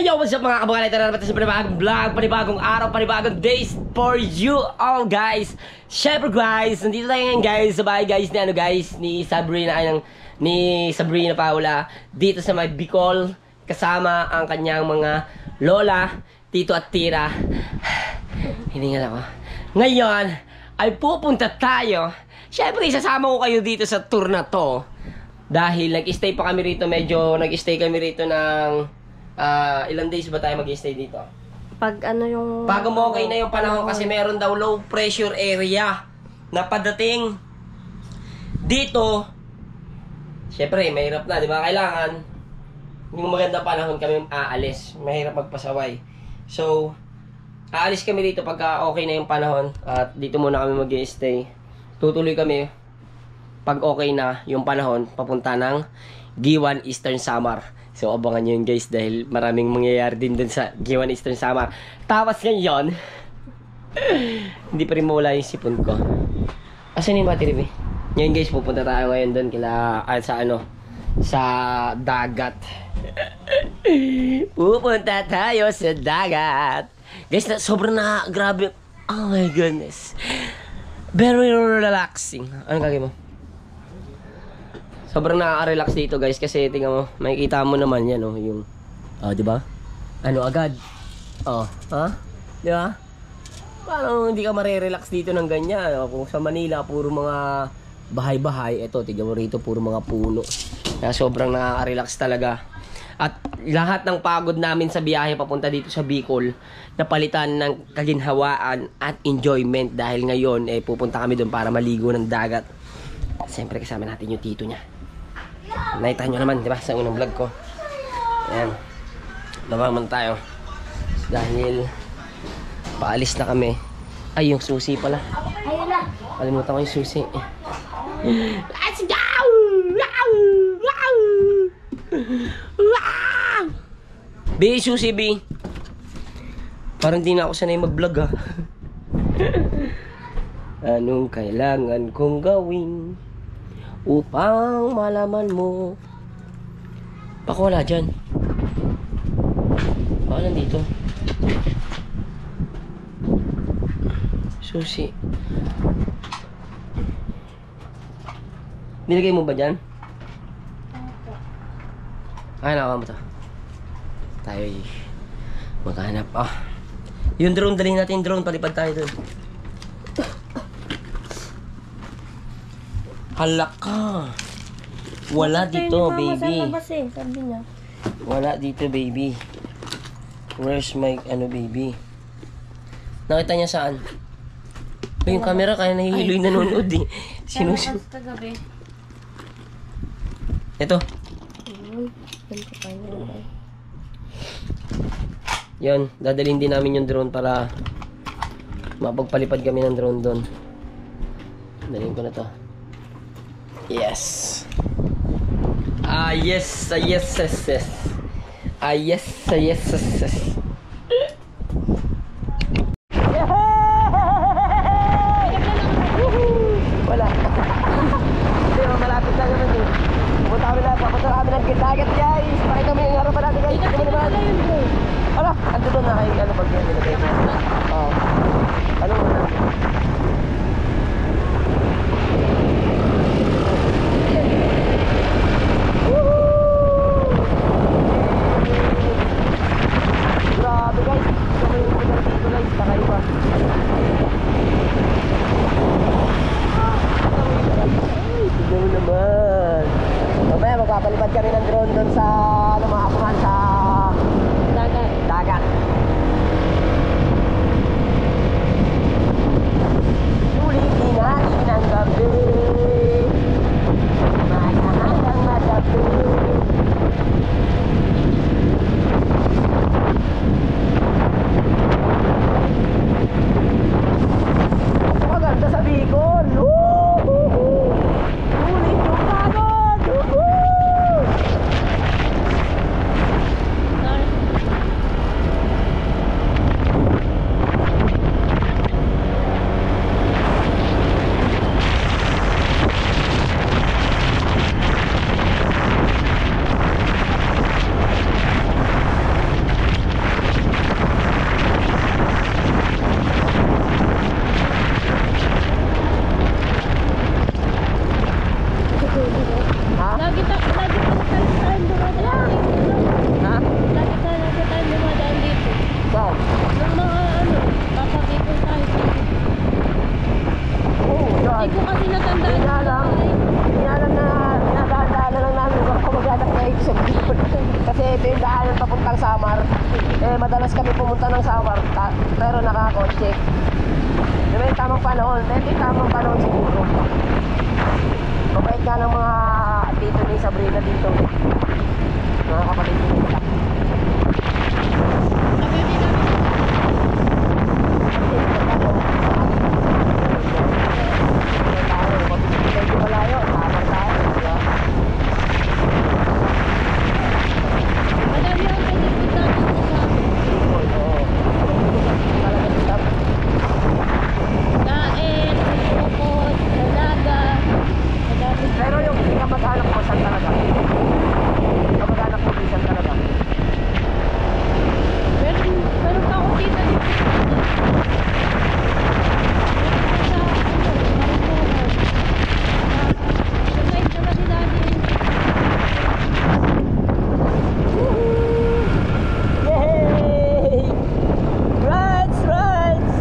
Yo, what's up mga kabukalay? Tara naman sa panibagong vlog, panibagong araw, panibagong days for you all guys. Syempre guys, nandito tayo ngayon guys, sa bahay guys ni ni Sabrina, ni Sabrina Paula, dito sa may Bicol, kasama ang kanyang mga lola, tito at tira. Hiningal ako. Ngayon, ay pupunta tayo. Syempre, isasama ko kayo dito sa tour na to. Dahil nag-stay pa kami rito, nag-stay kami rito ng ilang days ba tayo mag-stay dito? Pag okay na yung panahon kasi meron daw low pressure area na padating dito. Syempre, mahirap na, di ba? Kailangan yung maganda panahon kami aalis. Mahirap magpasaway. So, aalis kami dito pagka okay na yung panahon at dito muna kami mag-stay. Tutuloy kami pag okay na yung panahon papunta ng Giwan Eastern Samar. So, abangan nyo yun guys dahil maraming mangyayari din dun sa Giwan Eastern Samar. Tapos ngayon, hindi pa rin mawala yung sipon ko. Asan yung battery, be? Ngayon guys, pupunta tayo ngayon dun sa dagat. Pupunta tayo sa dagat. Guys, sobrang grabe. Oh my goodness. Very relaxing. Anong gagawin mo? Sobrang nakaka-relax dito guys kasi tingnan mo, makikita mo naman yan oh, yung di ba? Ano agad? Di ba? Paano hindi ka mare-relax dito ng ganyan? Kung sa Manila puro mga bahay-bahay, eto tingnan mo rito puro mga puno. Kaya sobrang nakaka-relax talaga. At lahat ng pagod namin sa biyahe papunta dito sa Bicol, napalitan ng kaginhawaan at enjoyment dahil ngayon pupunta kami doon para maligo ng dagat. Siyempre kasama natin yung tito niya. Nakita nyo naman, di ba, sa unang vlog ko. Ayan. Baba naman tayo. Dahil paalis na kami. Ay, yung susi pala. Ayun na. Kalimutan ko yung susi. Let's go! Wow! Wow! Wow! B, susi, B. Parang di na ako sanay mag-vlog, ha. Anong kailangan kong gawin upang malaman mo? Baka wala dyan. Baka nandito. Susi. Nilagay mo ba dyan? Ay, nakawa mo to. Tayo maghanap. Yung drone, dalhin natin yung drone. Palipad tayo dun. Halaka. Wala dito, baby. Sabi niya. Wala dito, baby. Where's my, baby? Nakita niya saan? Yung camera kaya nahihiloy nanonood eh. Sinusin. Ito. Yan, dadalhin din namin yung drone para mapagpalipad kami ng drone doon. Dalhin ko na to. Yes. Yes. Yes. Wala. Pero malapit na naman eh. Papunta kami ng dagat guys. Pakita mo yung harapan natin guys. Pakita mo naman. Ala, ando doon na kay pag yan nilagay mo. Ano mo na? Grabe guys. Ito mo yung lugar dito guys. Kakaiba. Tignan mo naman. Mamaya magpapalipad kami ng drone doon sa mga apuhan sa dagat. Sulitin natin ang gabi. Maghahandang magabi. Ito maganda sa Bicol. Sulit yung pagod. ito yung daanan papuntang Samar. Eh, madalas kami pumunta ng Samar, pero nakakotse. Diba yung tamang panahon? Ito yung tamang panahon siguro. Mabait nga ng mga tito ni Sabrina dito. Mga kapatid nila. Medyo malayo, Samar tayo. Diba? Madami ang pinipunta dito sa Daet, Bukod, Dalaga, madami. Pero yung kamag-anak ko saan talaga? Kamag-anak ko saan talaga? Meron pa ako dito. Yay! Rides! Rides!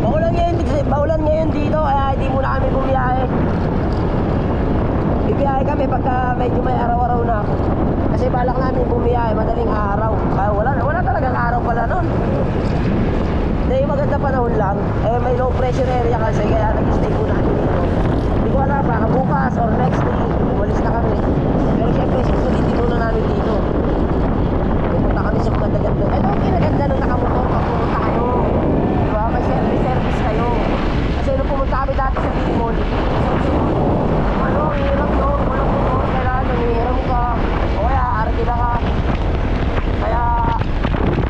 Maulan ngayon dito kaya hindi muna kami bumiyahe. Bibiyahe kami pagka medyo may araw-araw na. Kasi balak namin bumiyahe madaling araw. Kaya wala talagang araw pala nun. Hindi, maganda panahon lang. Eh, may low pressure area kasi kaya nag-stay muna kami dito. Hindi ko alam, baka bukas or next day, umalis na kami. Pero syempre, susulitin muna namin dito. Pupunta kami sa maganda-ganda. Ito ang kinaganda nung nakamotor pag pumunta kayo. Diba? May service kayo. Kasi nung pumunta kami dati sa Bicol, ano, ang hirap yun. Walang motor, kailangan nangihiram ka. O kaya, arkila ka. Kaya,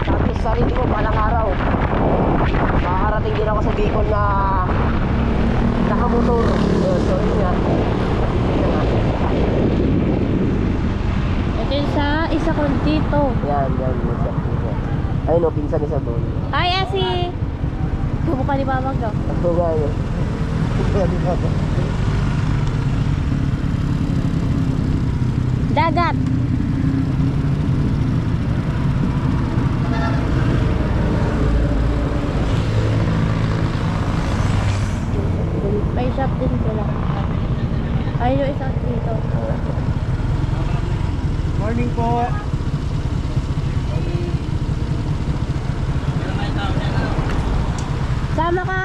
sabi sa sarili ko, palang araw. Makakarating din ako sa Bicol na nakamotor. So, yun nga. Ito yung sa isa ko dito. Yan. Ayun o, pinsan isa doon. Ay, Asi! Kumukha ni Mama ko. Ako nga yun. Dagat! May shop din sila. Ay, yung isang dito. Morning po. Sama ka?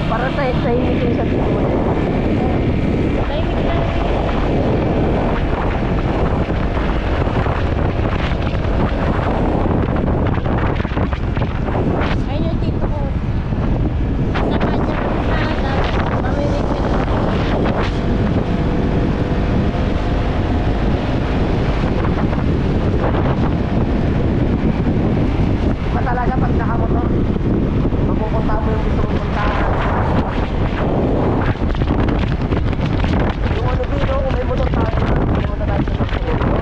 Para tayo yung sa Bicol. Tahimik lang. Ayun yung tito ko. Sa kanya kami sa dagat. Mamilig ko lang. Iba talaga pag nakamotor, mapupunta mo yung gusto mong puntahan. Yung ano dito, kung may motor tayo, hindi mo na tayo sa motor.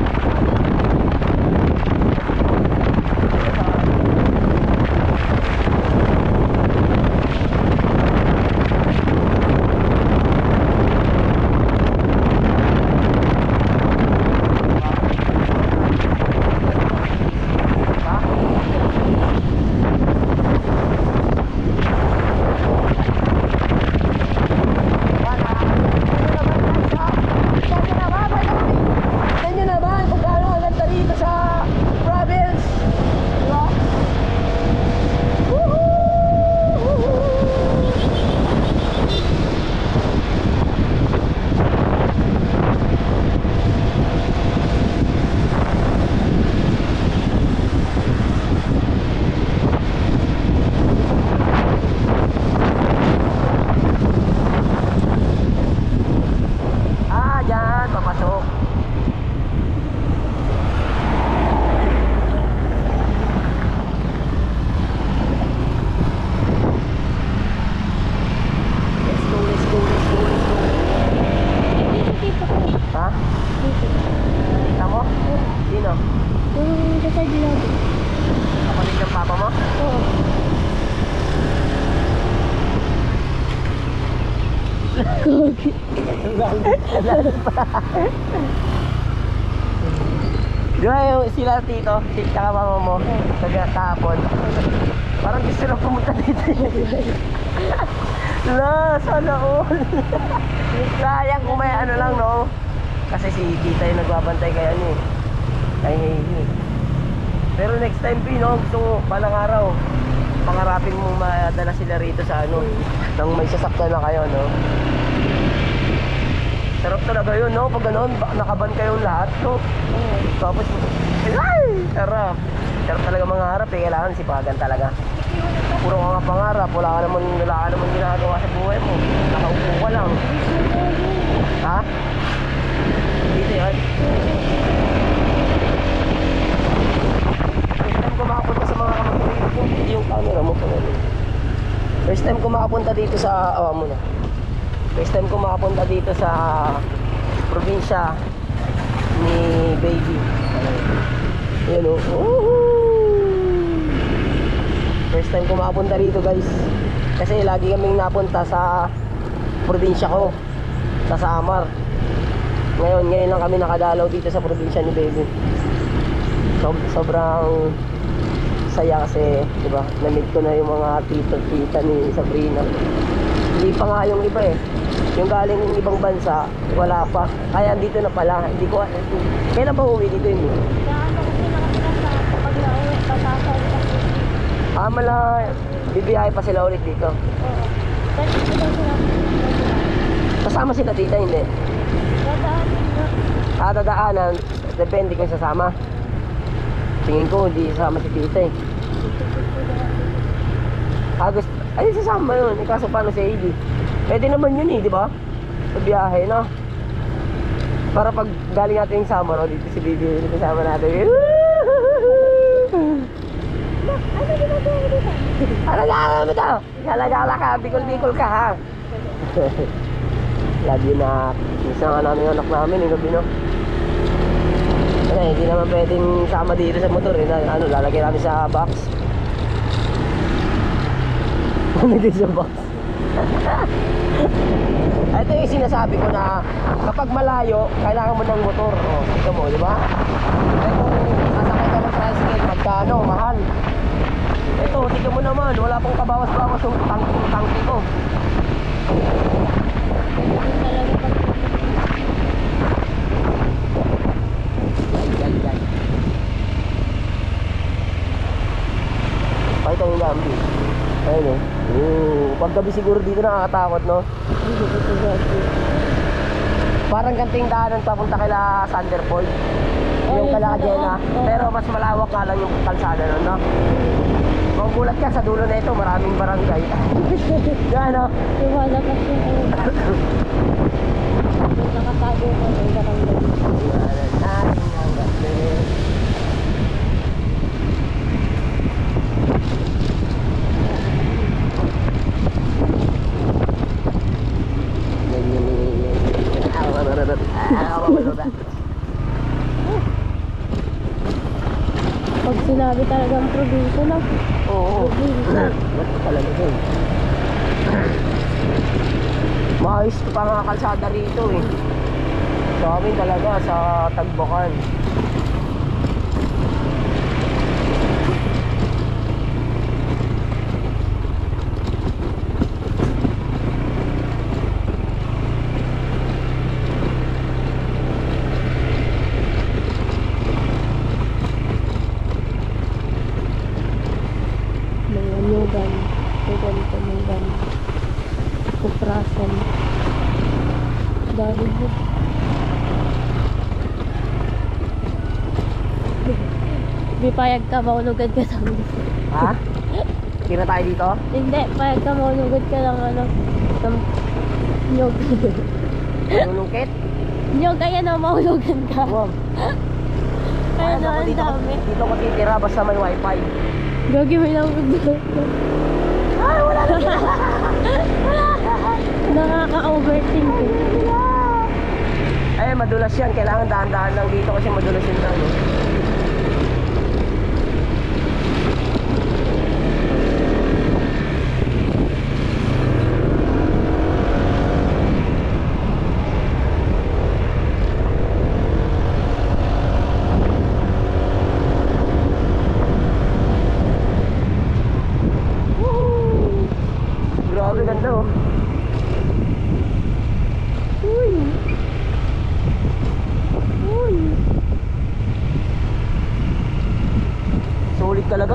Di ba yung sila tito, si tsaka mama mo, kahapon. Parang gusto na pumunta dito. La, sana all. Sayang kung may ano lang, no? Kasi si tita yung nagbabantay kay ano eh. Kay Hailey. Pero next time, Pino, gusto mo palang araw, pangarapin mo madala sila rito sa ano, nang may sasakyan na kayo, no? Sarap talaga yun, no? Pag gano'n, nakaban kayong lahat, no? Tapos, ay! Sarap. Sarap talaga mangarap eh. Kailangan sipagan talaga. Puro ka nga pangarap. Wala ka naman ginagawa sa buhay mo. Nakaupo ka lang. Ha? Dito yan. First time ko makapunta sa mga kamag-dito. Hindi yung camera mo pa naman. First time ko makapunta dito sa... Awa mo na. First time ko makapunta dito sa probinsya ni Baby. Ayan o. First time ko makapunta rito, guys. Kasi lagi kaming napunta sa probinsya ko, sa Samar. Ngayon lang kami nakadalaw dito sa probinsya ni Baby. Sobrang saya kasi, di ba? Na-meet ko na yung mga tita ni Sabrina. Hindi pa nga yung iba eh. Yung galing ng ibang bansa, wala pa. Kaya dito na pala. Hindi ko... Kailan ba uwi dito yun? Bibiyahe pa sila ulit dito. Kasama sila tita, hindi? Dadaanan. Depende kung sasama. Tingin ko hindi sasama si tita eh. Ay, sasama yun. Kaso paano si AD? Pwede naman yun eh, di ba? Sa biyahe, no? Para pag galing natin yung summer, o dito si Bibi, kasama natin. Ano ginagawa mo dito? Ano ginagawa mo dito? Gala-gala ka, bikol-bikol ka ha. Love you na. Minsan nga namin yung anak namin, yung gabi, no? Hindi naman pwedeng sama dito sa motor eh. Ano, lalagay namin sa box. Lalagay sa box. Ito yung sinasabi ko na kapag malayo, kailangan mo ng motor. O, ito mo, di ba? Kaya kung nasakay ka ng tricycle, magkano, mahal. Ito, tignan mo naman, wala pong kabawas-bawas yung tangki ko. Yan. Pakita yung lambi. Ayun o. Paggabi siguro dito nakakatakot, no? Parang ganting daanan papunta kila Sanderford. Yung kala Jena. Pero mas malawak nga lang yung kalsada nun, no? Kung gulat ka, sa dulo na ito, maraming barangay. Gano? Wala kasi yung nakatago ko ng barangay. Pag sinabi talagang probinsya na. Oo. Probinsya. Ba't talaga dun? Maayos pa nga kalsada rito eh. Sa amin talaga, sa Tagbakan. Kuprasan. Dahil mo. Di payag ka, maulugad ka sa amin. Ha? Hindi na tayo dito? Hindi, payag ka, maulugad ka lang ano. Nyog. Nulungkit? Nyog, kaya na maulugan ka. Wow. Kaya na ang dami. Dito ko titira basta may wifi. Gagi mo lang. Ay, wala na. Nakaka-overthink eh. Ay, madulas yan. Kailangan dahan-dahan lang dito kasi madulas yung daan.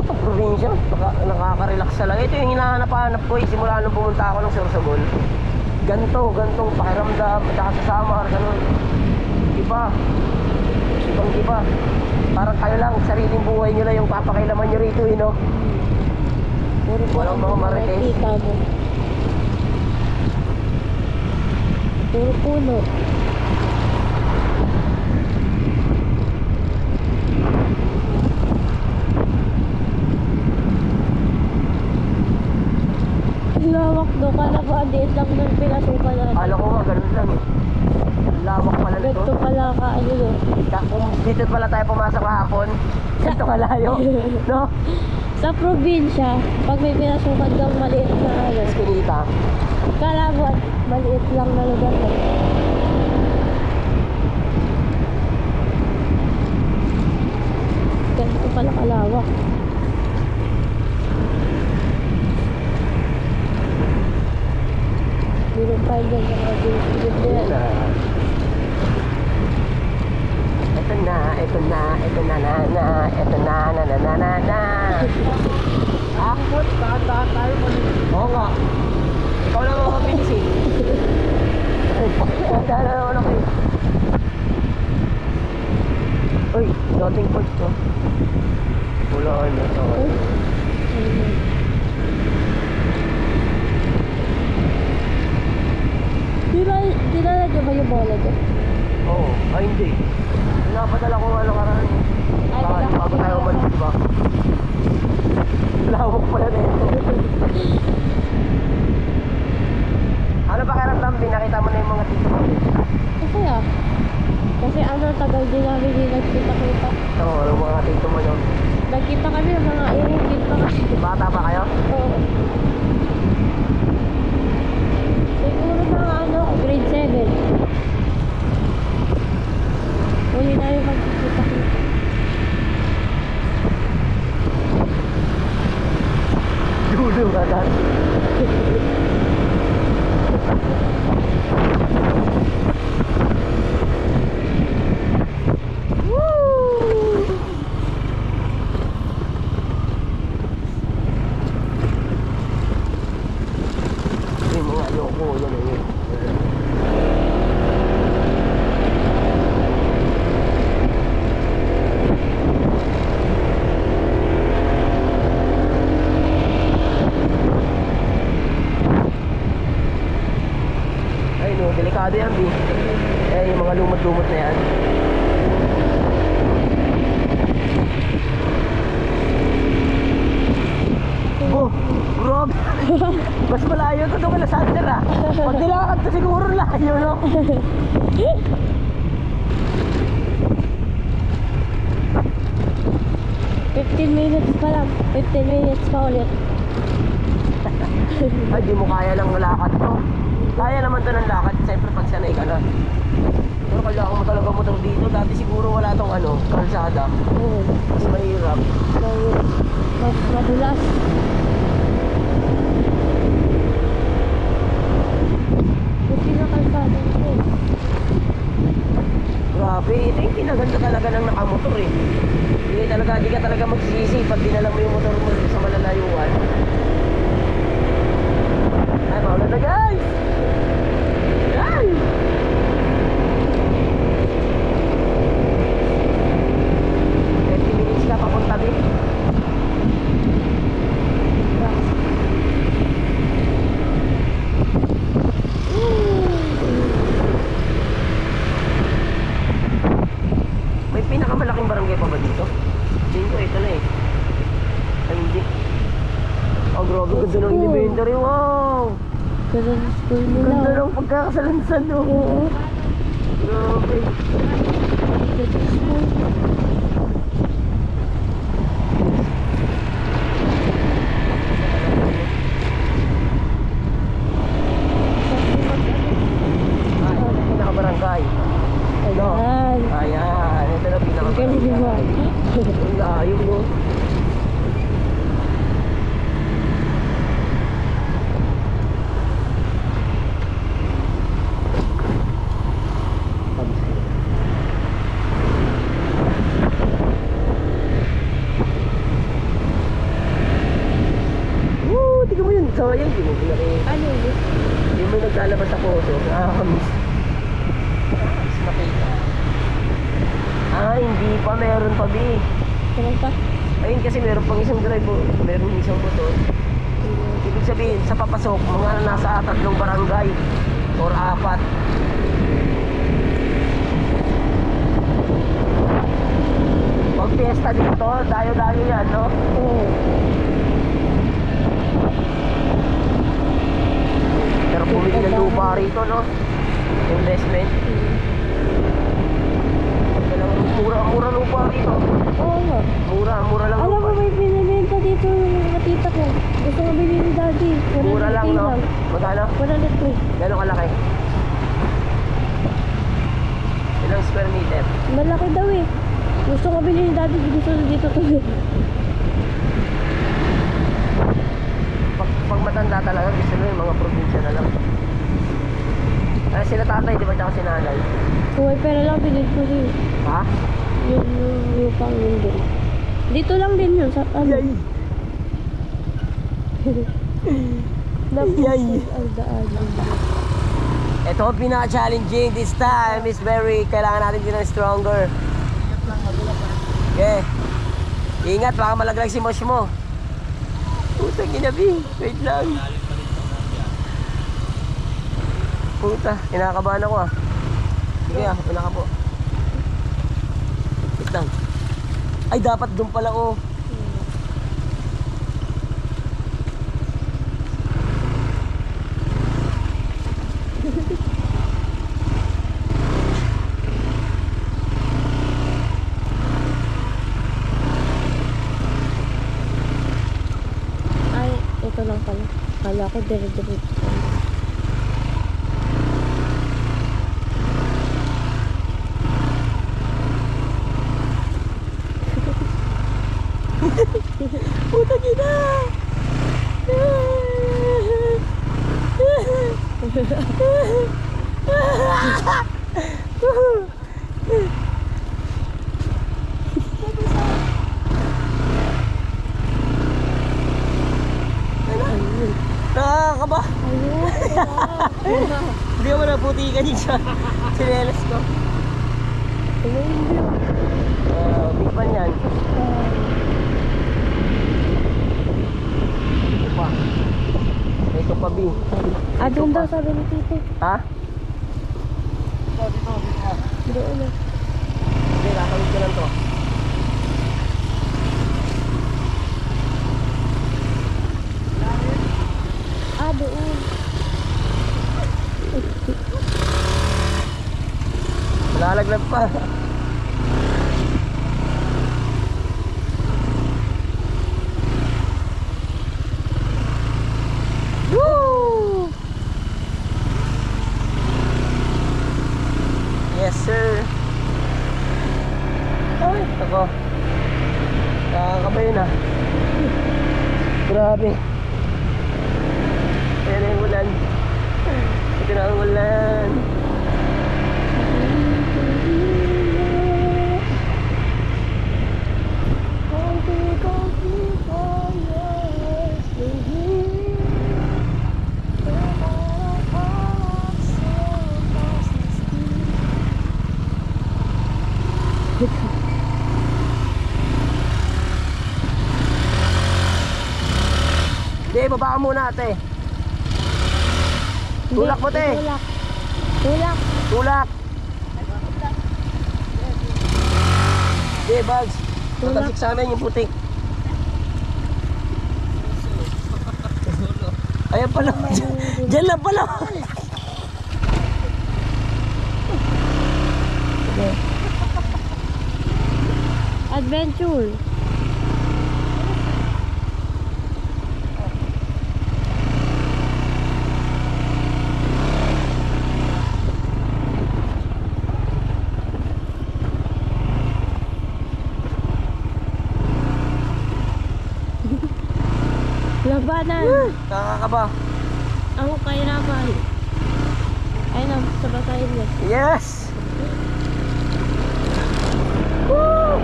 Pag probinsya, nakaka-relax talaga. Ito yung hinahanap-hanap ko simula nung pumunta ako ng Sorsogon. Gantong pakiramdam, at saka sa Samar, ganun. Iba. Ibang iba. Parang kayo lang, sariling buhay nyo lang yung papakailaman nyo rito, no? Walang mga marites. Nakikita mo. Puro puno. Lawak do, kala ko adiit lang ng pinasukan natin. Kala ko nga, ganun lang eh. Ang lawak pala nito. Ganito pala ka, ano do. Kung dito pala tayo pumasok kahapon, ganito kalayo, no? Sa probinsya, pag may pinasukan kang maliit na ano, Eskinita. kala mo maliit lang na lugar na. Ganito pala kalawak. Meron pa yung ganyan na Ito na. Ito na, ito na, ito na, ito na. Akot, tahan tayo mo. Oo nga. Ikaw lang ako mabilis eh. Tahan na naman ako eh. Uy, dating post to. Wala na ito. Dinala niyo ba yung bola doon? Oo, ay hindi. Pinapadala ko nga nakaraan eh. Ay, Baka wala. bago tayo umalis, diba? Lawak pala na ito. Ano ba karamdam? Pinakita mo na yung mga tito mo. Kasi kasi ano, tagal din namin hindi nagkita-kita. Oo, yung mga tito mo yun. Nagkita kami ng mga iringin pa kasi. Bata pa kayo? Oo. Siguro mga ano, grade 7. Huli na yung magkikita-kita. Dulo ka dati. Yung mga ayoko, yun eh. Ay no, delikado yan, B. Eh, yung mga lumot-lumot na yan. Oh, Rob! Mas malayo to doon kala Sander ah. Pag nilakad to siguro layo, no? Minutes pa lang. 15 minutes pa ulit. Ay, di mo kaya lang lakad to. Kaya naman to ng lakad, siyempre pag sanay ka na. Pero kailangan mo talaga motor dito. Dati siguro wala tong ano, kalsada. Oo. Mas mahirap. Madulas. Buti na kalsada ito. Grabe, ito yung kinaganda talaga ng nakamotor eh. Di ka talaga magsisisi pag dinala mo yung motor mo sa malalayuan. Ay, maula na guys! Ay! Minutes ka papunta din. May pinakamalaking barangay pa ba dito? Tingin ko ito na eh. Ay hindi. Oh grabe, ganda ng inventory. Wow! Ganda ng school nila. Ganda ng pagkakasalansan no. Oo. Grabe. Ganda ng school. Ay, pinakabarangay. No? Ayan. Ayan, ito na Ang galing mo. pinakabarangay. Ang layo mo. So, yun, hindi mo pinaki. Ano yun? Hindi mo naglalabas sa puso. Nakakamiss. Mas makita. Hindi pa. Meron pa, B. Meron pa? Ayun kasi meron pang isang drive. Meron isang motor. Ibig sabihin, sa papasok, mga nasa 3 barangay. Or 4. Pag fiesta dito, dayo-dayo yan, no? Oo. Pero bumili ng lupa rito, no? Investment. Mura lupa rito. Oo nga. Mura lang Alam lupa. mo, may pinibenta dito yung katita ko. Gusto ko bilhin ni daddy. Mura lang, no? Magkano? 103. Gano'ng kalaki? Ilang square meter? Malaki daw eh. Gusto ko bilhin ni daddy. Gusto ko dito tuloy. Pag matanda talaga, gusto mo yung mga probinsya na lang. Kaya sila tatay, di ba? Tsaka si nanay. Kung may pera lang, bilhin ko rin. Ha? Yung lupang yun din. Dito lang din yun. Sa ano? Yay! Yay! Ang daan. Ito ang pinaka-challenging this time. Miss Berry, kailangan natin din ng stronger. Okay. Ingat, baka malaglag si Mosh mo. Puta, ginabi. Wait lang. Puta, kinakabahan ako ah. Sige ah, una ka po. Wait lang. Ay, dapat doon pala oh. Ay, ito lang pala. Kala ko dire-diretso. Puta gina! Nakakaba! Ayun. Hindi mo naputi ka din siya. Sinelas ko. Big fan yan. Ito pa. Ito pa, B. Doon daw sabi ni Tito. Ha? Doon na. Hindi, kakawid ko lang to. Doon. Malalaglag pa. Woo! Yes, sir. Ay, ako. Nakakabayo na. Grabe. Ayan na yung ulan. Ito na ang ulan. Hindi, baba ka muna ate. Tulak mo te. Tulak. Tulak. Tulak. Hindi, bags. Tatasik sa amin yung putik. Ayan pala. Diyan lang pala. Adventure. Labanan. Nakakaba. Ang kahirapan. Ay na, sa basahin niya. Yes! Woo!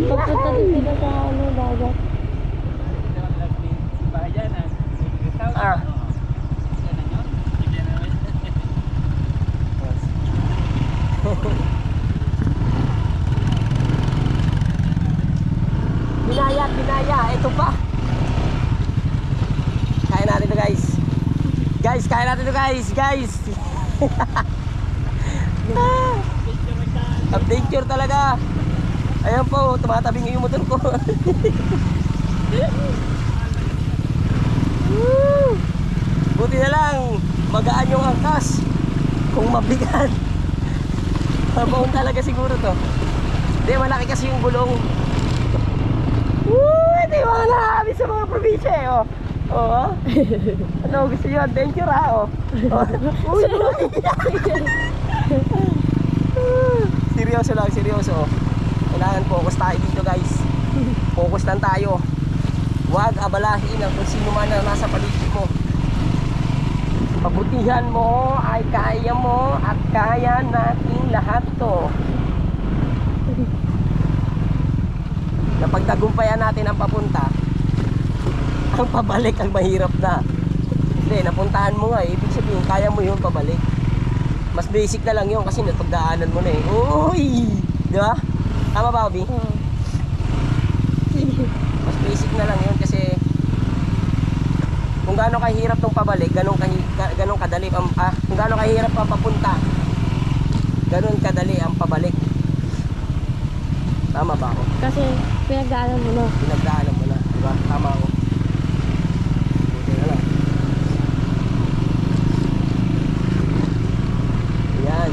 Pagpunta din sila sa dagat. kaya, ito pa. Kaya natin to guys. Guys, kaya natin to guys. Guys. Adventure talaga. Ayan po, tumatabing yung motor ko. Buti na lang, magaan yung angkas. Kung mabigat, mabaon talaga siguro to. Hindi, malaki kasi yung gulong. Ito yung mga nakakabit sa mga probinsya eh, oh. Oo. Ano, gusto nyo adventure ha, oh. Uy, seryoso lang, seryoso. Kailangan focus tayo dito guys. Focus lang tayo. Huwag abalahin ang kung sino man na nasa paligid mo. Pabutihan mo ay kaya mo at kaya nating lahat to. Napagtagumpayan natin ang papunta, ang pabalik ang mahirap na. Hindi, napuntahan mo nga, ibig sabihin kaya mo yun pabalik. Mas basic na lang yun kasi napagdaanan mo na eh. Uy! Di ba? Tama ba, Obi? Mas basic na lang yun kasi kung gaano kahirap tong pabalik, ganun kadali kung gaano kahirap ang papunta, ganun kadali ang pabalik. Tama ba ako? Kasi pinagdaanan mo na. Pinagdaanan mo na, diba? Tama ako. Buti na lang. Ayan.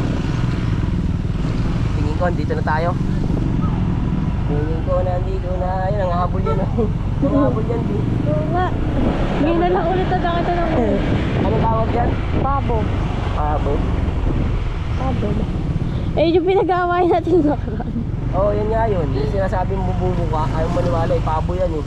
Tingin ko, andito na tayo. Tingin ko, nandito na. Ayan, nangahabol yan. Nangahabol yan, di. Oo nga. Ngayon na lang ulit nakakita ng Ano tawag yan? pabo. Pabo. Pabo. Eh, yung pinag-aaway natin nakaraan. Oo, yan nga yun. Yung sinasabi mo bubo ka, ayaw maniwala, pabo yan eh.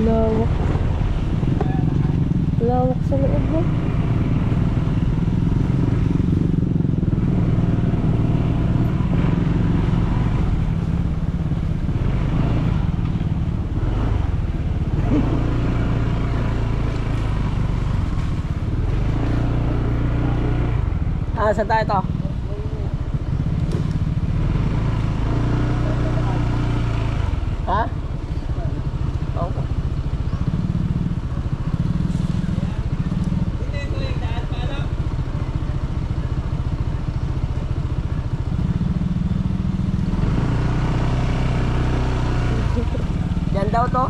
Lawak. Lawak sa loob mo. Saan tayo to? Ha? Okay. Diyan daw to?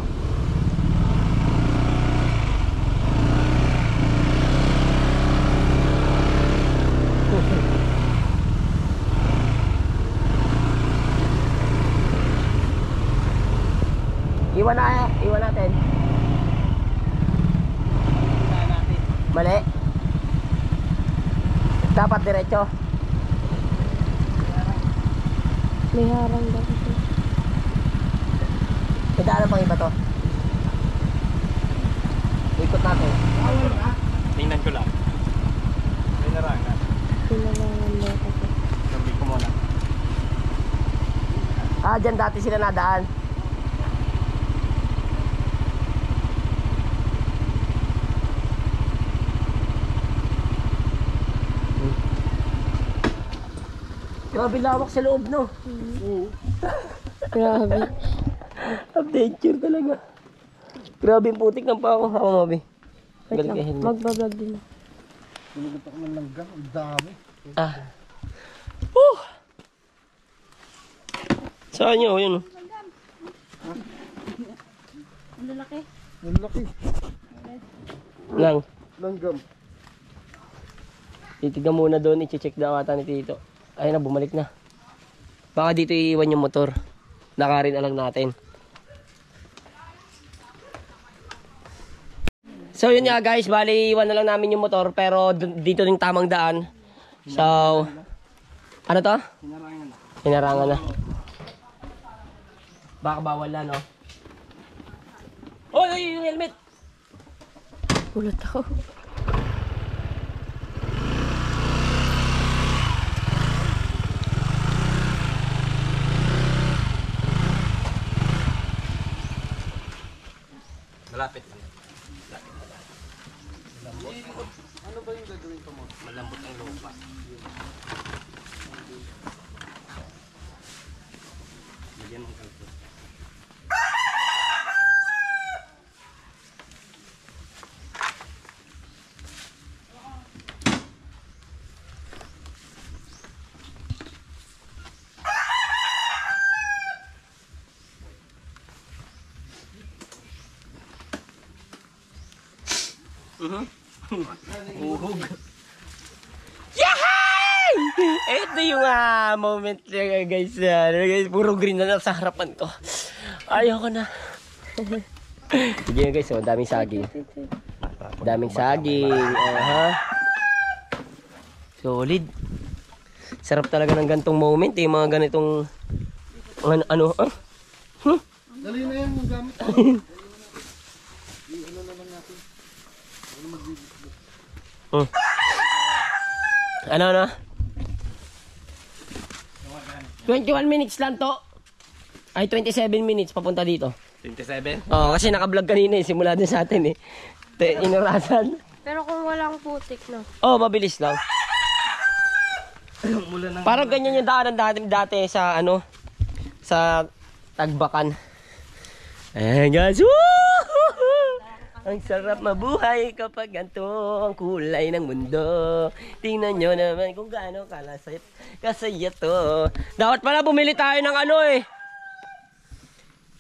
Iwan natin. Mali. Dapat diretso. May harang daw ito. May daanan pang iba to. Ikot natin. Tingnan ko lang. May narangan. Pinalangan daw ako. Sabi ko muna. Dyan dati sila nadaan. Grabe lawak sa loob, no? Grabe. Adventure talaga. Grabe yung putik ng pao. Hawa, Mabi. Wait lang. Magbablog din. Tumugot ako ng langgang. Ang dami. Saan nyo? Yun. Ang lalaki. Ang laki. Lang. Langgam. Titignan muna doon. I-check daw ata ni Tito. Ayun na, bumalik na. Baka dito iiwan yung motor. Nakarin alang natin. So yun nga guys, bali iwan na lang namin yung motor. Pero dito yung tamang daan. So, ano to? Hinarangan na. Hinarangan na. Baka bawal na, no? Oy, yung helmet! Ulat ako. Malapit lang. Ano ba yung gagawin ko mo? Malambot ang lupa. Bigyan mo kalpo. Uhog. Yahay! Ito yung moment guys. Guys. Puro green na sa harapan ko. Ayoko na. Sige guys, oh, daming saging. Daming saging. Solid. Sarap talaga ng gantong moment eh. Mga ganitong ano. Dali na yan yung gamit. Ano na lang natin. Ano na? 21 minutes lang to. Ay, 27 minutes papunta dito. 27? Oo, kasi naka-vlog kanina eh. Simula din sa atin eh. Inurasan. Pero kung walang putik, no? Oo, mabilis lang. Mula ng... Parang ganyan yung daanan dati sa ano, sa Tagbakan. Ayan guys. Woo! Ang sarap mabuhay kapag ganito ang kulay ng mundo. Tingnan nyo naman kung gaano kasaya to. Dapat pala bumili tayo ng ano eh.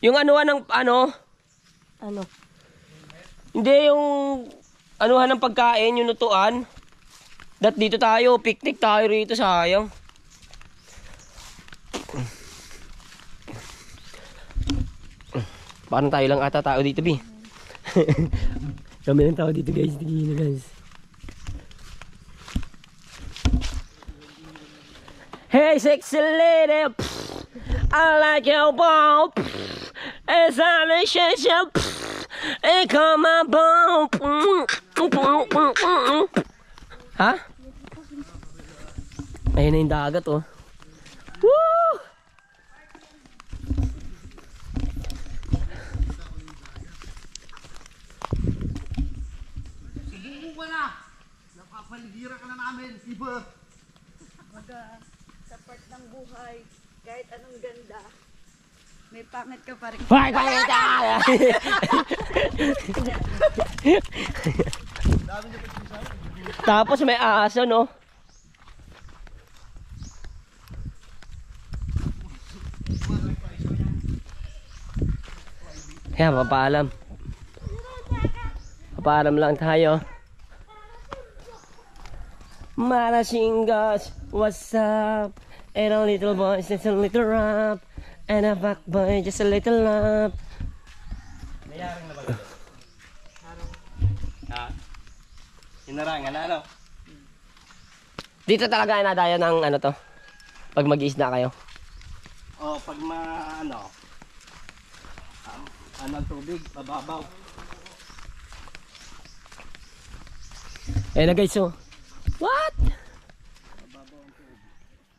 Yung anuhan ng ano? Ano? Hindi yung anuhan ng pagkain, yung lutuan. Dito tayo, picnic tayo rito, sayang. Parang tayo lang ata tao dito, Bi. Kami lang tao dito, guys. Tingin na, guys. Hey, sexy lady. I like your ball. It's a relationship. Ikaw mabang. Ha? Ayun na yung dagat, oh. Woo! Subukan ko na! Napapaligira ka na namin, iba! Sa part ng buhay, kahit anong ganda, may pangit ka pa rin. Hoy, kaya Tapos may aso, no? Kaya papaalam. Papaalam lang tayo. Marasingas, what's up? And a little boy, just a little rap. And a back boy, just a little lap. Nayaring na ba ito? Ha? Hinarangan na ano? Dito talaga inadaya ng ano to. Pag mag-isda kayo. O pag ano ang tubig, mababaw. Ayun na guys, oh. What?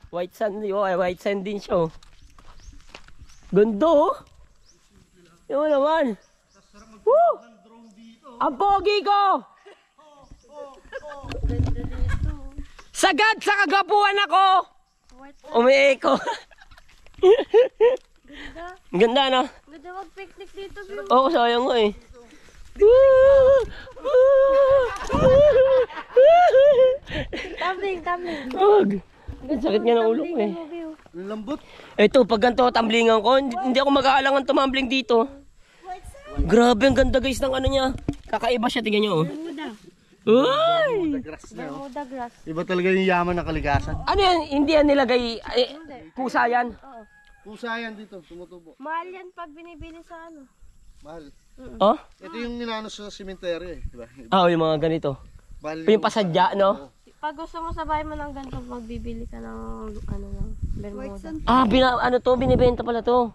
White sand, white sand din siya, oh. Ganda, oh. Yun naman. Woo! Ang pogi ko! Sagad sa kagapuan ako! Umiiko. Ganda, no? Ganda mag-picnic dito, Bill. Oo, sayang nga eh. Tumbling. Wag. Ang sakit nga ng ulo ko eh. Yung lambot. Ito, pag ganito tamblingan ko, hindi ako mag-aalangan tumambling dito. Grabe, ang ganda guys ng ano niya. Kakaiba siya, tingnan nyo. Oh. Uy! Grass na, oh. Bermuda grass. Iba talaga yung yaman ng kalikasan. Ano yan? Hindi yan nilagay, pusa yan. Oo. Pusa yan dito, tumutubo. Mahal yan pag binibili sa ano. Mahal. Oh? Ito yung ninanos sa sementeryo eh. Diba? Yung mga ganito. Mahal Yung pasadya, no? Pag gusto mo sabay mo ng ganito, magbibili ka ng ano ng White Bermuda. sand. Binibenta pala to.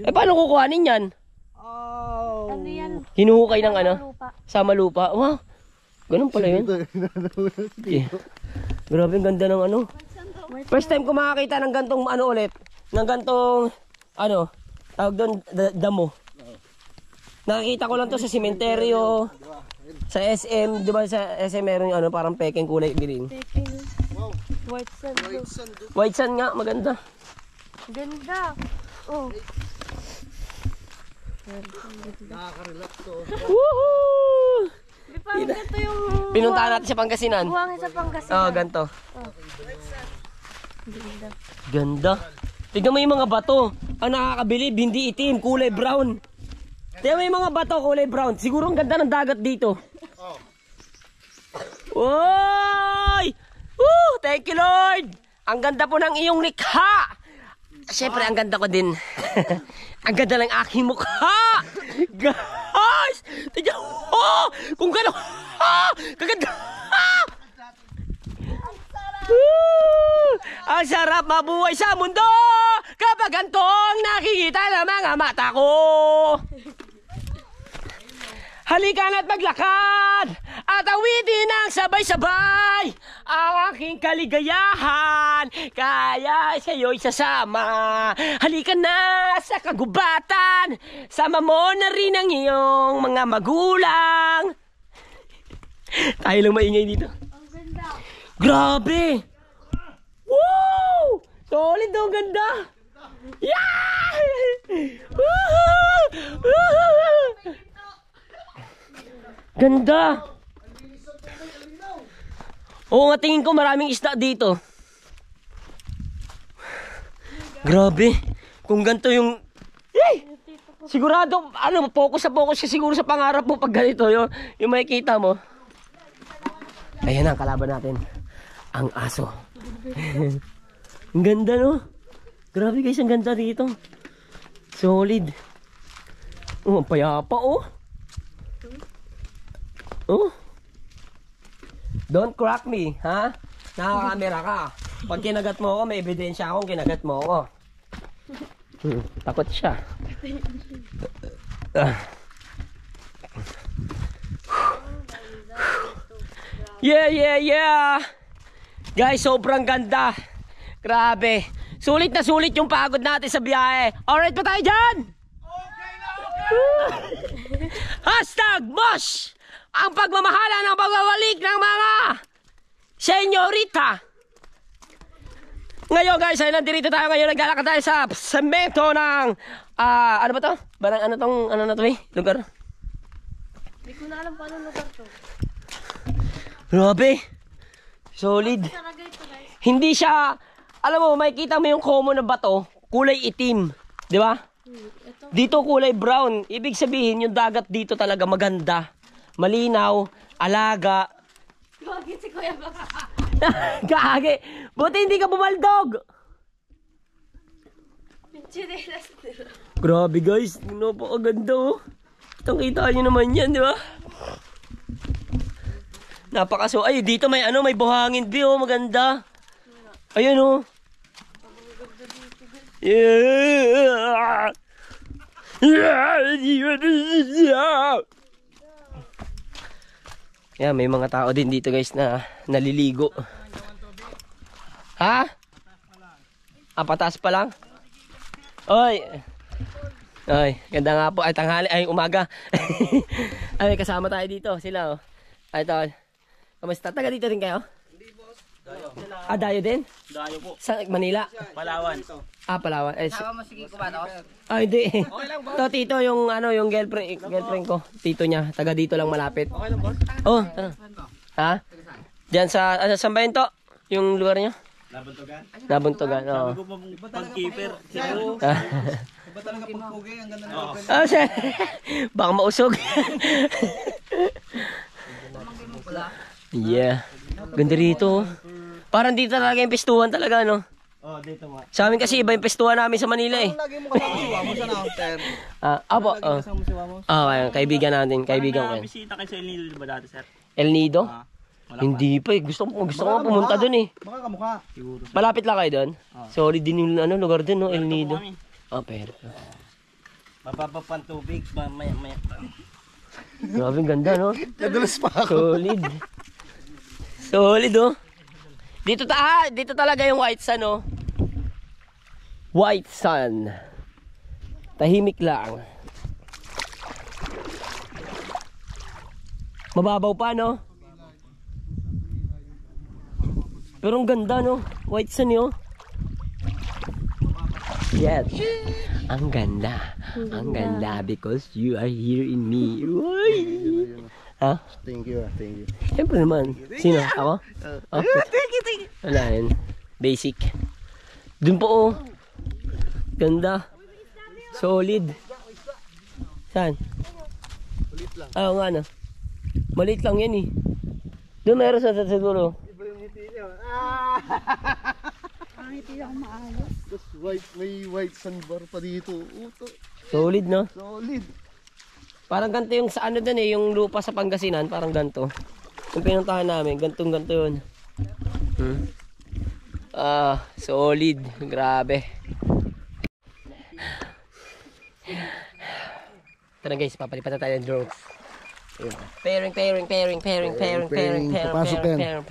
Eh, paano kukuhanin yan? Oh. Ano yan? Hinuhukay ng ano? Lupa. Sama lupa. Wow! Ganun pala yun. Eh, grabe, ang ganda ng ano. First time ko makakita ng gantong ano ulit. Ng gantong, ano, tawag doon, damo. Nakikita ko lang to sa sementeryo. Sa SM, di ba sa SM meron yung ano, parang pekeng kulay green. Peking. White sand. White sand nga, maganda. Ganda. Oh. Nakaka-relax to. Woohoo! Di parang ganito yung Pinuntahan natin sa Pangasinan. buhangin sa Pangasinan. Oo, ganito. Ganda. Ganda. Tignan mo yung mga bato. Ang nakakabilib, hindi itim, kulay brown. Tignan mo yung mga bato, kulay brown. Siguro ang ganda ng dagat dito. Oy! Woo! Thank you, Lord! Ang ganda po ng iyong likha. Siyempre, ang ganda ko din. Ang ganda ng aking mukha. Guys! Tignan mo! Kung gano'n! Kaganda! Woo! Ang sarap mabuhay sa mundo kapag ganito ang nakikita ng mga mata ko. Halika na't maglakad at awitin ng sabay-sabay ang aking kaligayahan. Kaya sa'yo'y sasama. Halika na sa kagubatan. Sama mo na rin ang iyong mga magulang. Tayo lang maingay dito. Grabe! Woo! Solid daw, ganda! Yeah! Woohoo! Woohoo! Ganda! Oo nga, tingin ko maraming isda dito. Grabe! Kung ganito yung... Yay! Sigurado, ano, focus ka siguro sa pangarap mo pag ganito, yung makikita mo. Ayan ang kalaban natin. Ang aso. Ang ganda, no? Grabe guys, ang ganda dito. Solid. Oh, ang payapa, oh. Oh. Don't crack me, ha? Nakakamera ka. Pag kinagat mo ako, may ebidensya akong kinagat mo ako. Takot siya. Yeah! Guys, sobrang ganda. Grabe. Sulit na sulit yung pagod natin sa biyahe. Alright pa tayo dyan? Hashtag Mosh! Ang pagmamahala ng pagwawalik ng mga senyorita. Ngayon guys, ay nandito tayo ngayon. Naglalakad tayo sa semento ng ano ba to? Barang ano na to eh? Lugar? Hindi ko na alam paano lugar to. Grabe. Solid. Hindi siya, alam mo, makikita mo yung common na bato, kulay itim. Di ba? Dito kulay brown. Ibig sabihin, yung dagat dito talaga maganda. Malinaw, alaga. Gagi si Kuya baka. Gagi. Buti hindi ka bumaldog. Chinelas nila. Grabe guys, napakaganda oh. Kitang-kita nyo naman yan, di ba? Napakaso. Ay, dito may ano, may buhangin di oh, maganda. Ayun oh. Yeah. Yeah, may mga tao din dito guys na naliligo. Ha? Pataas pa lang? Oy. Oy, ganda nga po. Ay, tanghali. Ay, umaga. Ay, kasama tayo dito. Sila, oh. Ay, ito. Kamusta? Taga dito din kayo? Hindi, boss. Dayo. Dayo din? Dayo po. Sa Manila? Palawan. Palawan. Eh, Sama mo sige kumatos. ay, hindi. Ito, tito, yung, ano, yung girlfriend ko. Tito niya. Taga dito lang malapit. Okay lang, boss. Oh, ano? Ha? Diyan sa, saan ba yun to? Yung lugar niyo? Nabuntugan. Nabuntugan, oo. Sabi ko pag-keeper. Iba talaga pagpugi, ang ganda ng open. Ah, siya. Baka mausog. Yeah. Ganda rito. Parang dito talaga yung pestuhan talaga, no? Oh, dito mo. Sa amin kasi iba yung pestuhan namin sa Manila eh. Lagi mo kasama si Wamos, ano, sir? Apo. Kasama si Wamos. Kaibigan natin. Kaibigan ko. Bisita kayo sa El Nido ba dati, sir? El Nido? Wala Hindi pa eh. Gusto ko pumunta dun eh. Baka kamukha. Siguro. Malapit lang kayo dun? Sorry din yung ano, lugar din, no? El Nido. Pero. Mababa pa ang tubig. Maya. Grabe ganda, no? Nadulas pa ako. Solid. Solid, oh. Dito talaga yung white sun, oh. White sun. Tahimik lang. Mababaw pa, no? Pero ang ganda, no? White sand, yo. Yes. Ang ganda. Ang ganda because you are here in me. Uy! Ha? Thank you. Siyempre naman. Sino? Ako? Oh, thank you. Wala yun. Basic. Dun po, oh. Ganda. Solid. Saan? Ulit lang. Ah, nga na. Maliit lang yan, eh. Doon meron sa siguro. Iba yung ngiti niya. Ang hindi lang maayos. Tapos may white sandbar pa dito. Solid, no? Solid. Parang ganito yung sa ano dun eh, yung lupa sa Pangasinan, parang ganito. Yung pinuntahan namin, ganito yun. Solid. Grabe. Ito na guys, papalipat na tayo ng drones. Pairing. Papasok yan.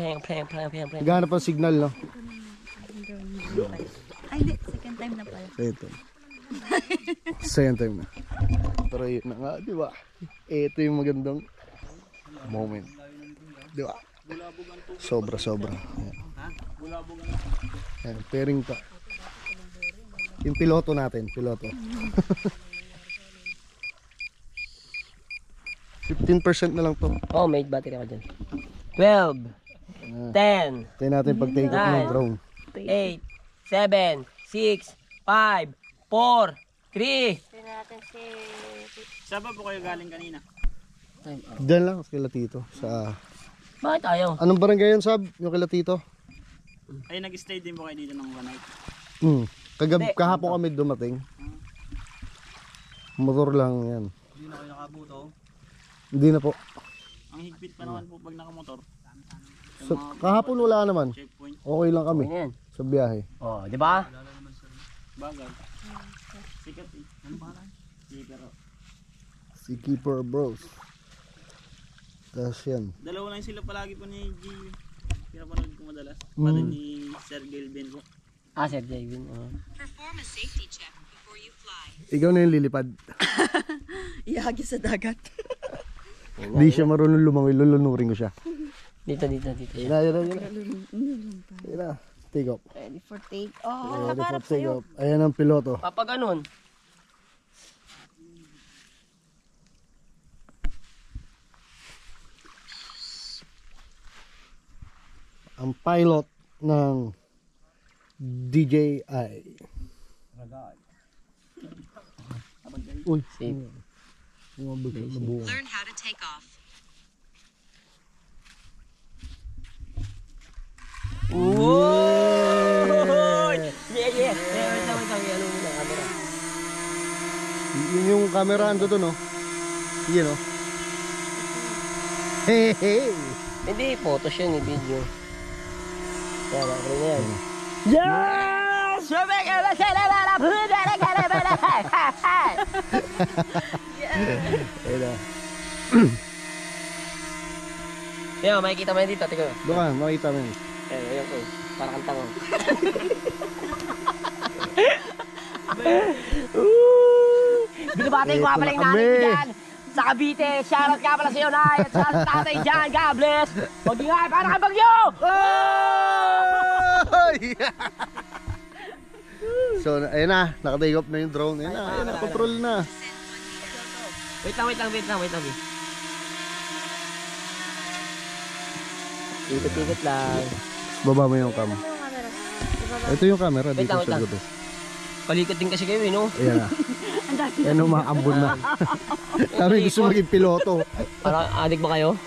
Naghanap ang signal, no? Ay, hindi. Second time na pala. Second time na. Pero yun na nga, di ba? Ito yung magandang moment. Di ba? Sobra. Ayan, pairing pa. Yung piloto natin, 15% na lang to. Oh, may battery ako dyan. 12, 10, Tayo natin pag-take off ng drone. 8, 7, 6, 5, 4, 3. Tingnan natin si... Saan ba po kayo galing kanina? Diyan lang, kila Tito. Sa... Bakit ayaw? Anong barangay yun, Sab? Yung kila Tito? Ay, nag-stay din po kayo dito ng one night. Kahapon kami dumating. Motor lang yan. Hindi na kayo nakabuto. Hindi na po. Ang higpit pa naman po pag nakamotor. So, kahapon wala naman. Checkpoint. Okay lang kami Ayan. sa biyahe. Oh, di ba? Bagay. Sikat eh. Ano ba lang? Pero Si Keeper Bros. Tapos yan. dalawa lang sila palagi po ni G. Pinapanood ko madalas. Para ni Sir Gilben po. Sir Javin. Perform a safety check before you fly. Ikaw na yung lilipad. Ihagi sa dagat. Di siya marunong lumangoy. Lulunurin ko siya. Dito. Yan na. Take off. Ready for take off. Ready for take off. Ayan ang piloto. Kapag ganun. Ang pilot ng DJI. Uy. Safe. Learn how to take off. Whoa! Yeah. Wait lang. Ano muna, camera. Yun yung camera ando doon, no? Yan, no? Hey! Hindi, photos yan, video. Kaya lang, na yan. Yes! Ayun na. Yan, makikita mo yan dito. Tingnan mo. Doon, makita mo yun. Ayan ko. Para kang tango. Binabati ko nga pala yung nanay ko dyan. Sa Cavite, shoutout ka pala sa iyo, Nay. At sa tatay dyan, God bless. Mag-ingay, para kang bagyo! So, ayun na. Naka-take off na yung drone. Ayun na, control na. Wait lang. Ikot-ikot lang. Baba mo yung cam. Ito yung camera. Wait Dito lang. sa gusto. Palikot din kasi kayo, no? Ayan na. Ayan o, maambon na. Kami gusto maging piloto. Parang adik ba kayo?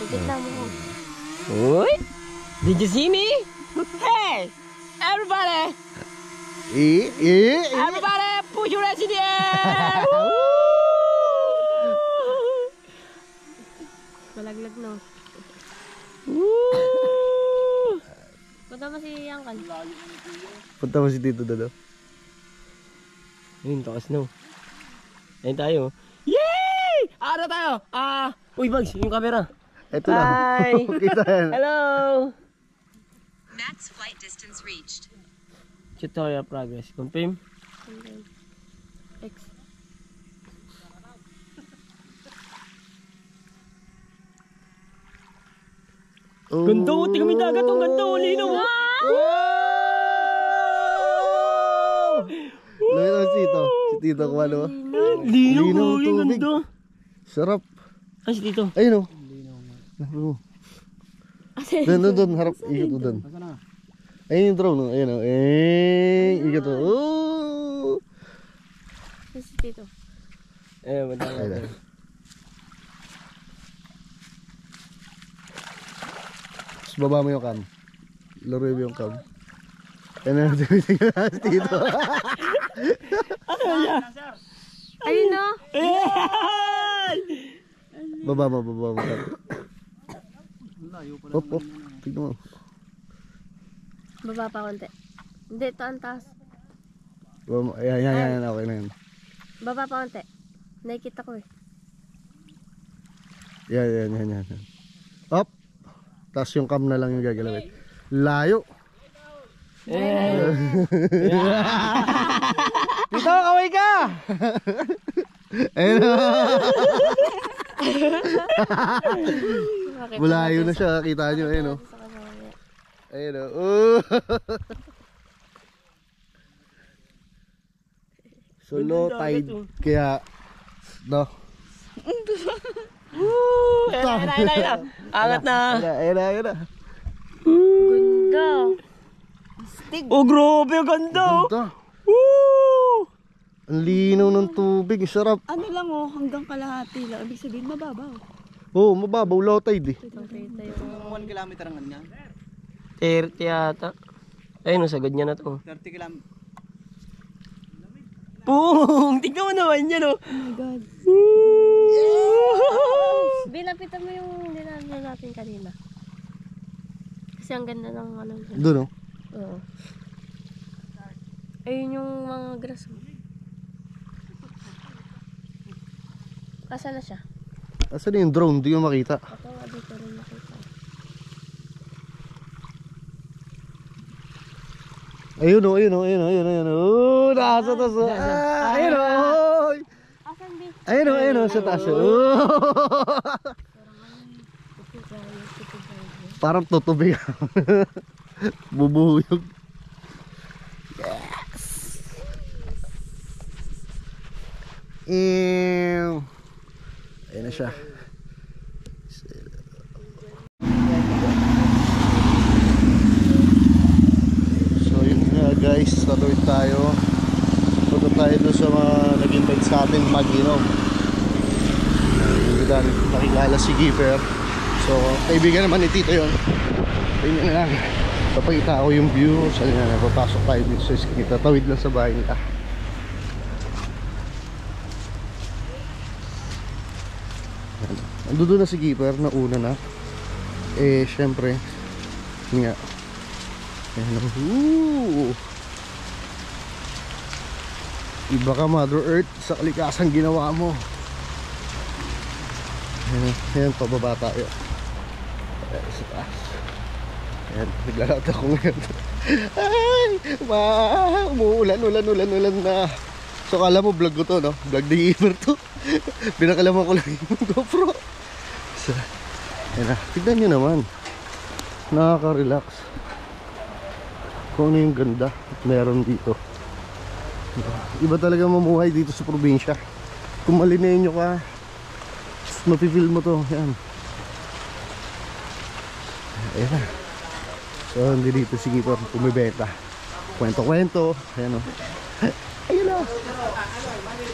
Titignan mo. Uy! Did you see me? Hey! Everybody! Everybody, put your hands in the air! Malaglag, no? Woo! Punta mo si Uncle. Punta mo si Tito Dodo. Ayun, takas no. Ayun tayo. Yay! Ano tayo? Uy, Bugs, yung camera. Ito lang. Hi! Kita yan. Hello! Max flight distance reached. Tutorial progress. Confirm? X. Oh. Ganda, tingnan mo yung dagat. Ang ganda, linaw. Lalo si Tito. Si Tito Kuwalo. Linaw, Linaw oh, yung tubig. ganda. Sarap. Ay, si Tito. Ayun o. Doon. Harap. Ikot mo doon. Ayun yung drone. Ayun o. Ikot mo. Oh. Si Tito. Ayun, madami. Ayun. Tapos baba mo yung cam. Laro mo yung cam. Ayun na. Tingnan na si Tito. Ayun no? Baba mo cam. Hop. Tignan mo. Baba pa konti. Hindi, ito ang taas. Baba mo. Ayan. Okay na yan. Baba pa konti. Nakikita ko eh. Yan. Hop. Tapos yung cam na lang yung gagalawin. Layo. Tito, kaway ka! Ayun na. Malayo na siya. Kita nyo. Ayun o. Ayun o. So low tide. Kaya, no? Ayun. Angat na. Ayun na. Ganda. Oh, grabe, ang ganda. Ganda. Woo! Ang linaw ng tubig. Sarap. Ano lang oh, hanggang kalahati lang. Ibig sabihin mababaw. Oo, mababaw. Low tide eh. Nakita yung 1 kilometer ang ganyan. 30 yata. Ayun, sagad niya na to. 30 kilometer. Pung! Tignan mo naman yan, oh. Oh my God. Binapitan mo yung dinaanan natin kanina. Kasi ang ganda ng ano. Doon o. Oo. Ayun yung mga grass. Asa na siya? Asan yung drone? Hindi ko makita. Ako nga dito rin nakita. Ayun o. Oh, nasa taas. Ayun o. Asan di? Ayun o. Sa taas. Parang tutubig. Bubuyog. Yes. Ayun na siya. So yun nga guys, tatuloy tayo. Punta tayo doon sa mga nag-invite sa atin mag-inom. Hindi natin nakilala si Gipper. So kaibigan naman ni Tito yun. Ayun na lang. Papakita ko yung view. Saan nga napapasok tayo dito sa Esquita. Tawid lang sa bahay nila. Ando doon na si Gipper na una na. Eh syempre yun nga. Iba ka Mother Earth sa kalikasan ginawa mo. Ayan, pababa tayo. Ayan, sa taas. Ayan, naglalakad ako ngayon. Ay, umuulan na. So kala mo vlog ko to, no? Vlog ni Gipper to. Pinakalaman ko lang yung GoPro. So, ayan na, tignan nyo naman. Nakaka-relax. Kung ano yung ganda meron dito. Iba talaga mamuhay dito sa probinsya. Kung malineño ka, mapifeel mo to. Yan. Ayan. So hindi dito si Gipper pumibenta. Kwento-kwento. Ayan o. Ayun o.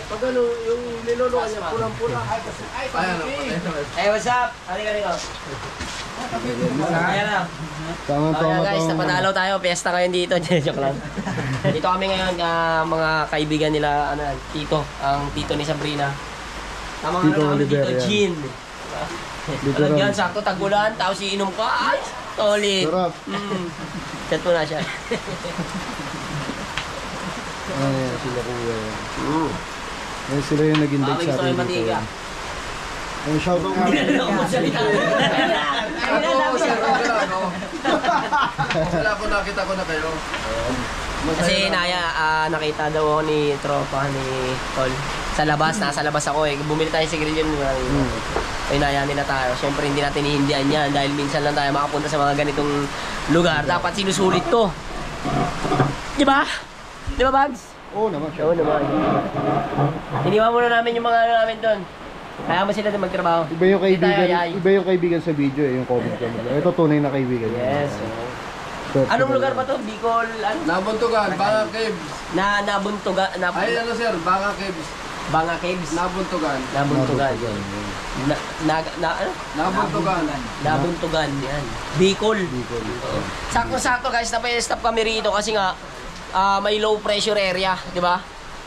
Pag ano, yung niluluan niya ba? Pulang-pulang. Hey, what's up? Halika. Ayan na. Tama. Guys, napanalaw tayo. Fiesta ngayon dito. Joke lang. Dito kami ngayon, mga kaibigan nila, Tito. Ang Tito ni Sabrina. Tamang Tito Oliver, Tito yan. Jean. Dito Alam rin. yan, sakto tagulan. Tapos iinom ka. Ay, solid. Sarap. Chat mo na siya. Ayan, sila kuya. Ayan sila yung nag-invite Baka sa gusto atin kayo dito. matiga. Ayan, shout out Hindi na ako magsalita. Wala ko nakita ko na kayo. Kasi Naya, nakita daw ako ni tropa ni Tol. Sa labas, nasa labas ako eh. Bumili tayo sa grillion. Pinaya nila tayo. Siyempre hindi natin hihindihan yan dahil minsan lang tayo makapunta sa mga ganitong lugar. Dapat sinusulit to. Di ba? Di ba, Bags? Oo naman. Oo naman. Iniwan muna namin yung mga ano namin doon. Kaya mo sila din magtrabaho. Iba yung Hindi tayo kaibigan, yayay. iba yung kaibigan sa video eh, yung comment ko. Ito tunay na kaibigan. Yes. Anong lugar ba to? Bicol? Ano? Nabuntugan, Banga Caves. Nabuntugan. Ay, ano sir, Banga Caves. Banga Caves. Nabuntugan. Nabuntugan. Ano? Nabuntugan. Nabuntugan. Yan. Bicol. Sakto-sakto guys, napay-stop kami rito kasi nga may low pressure area, di ba?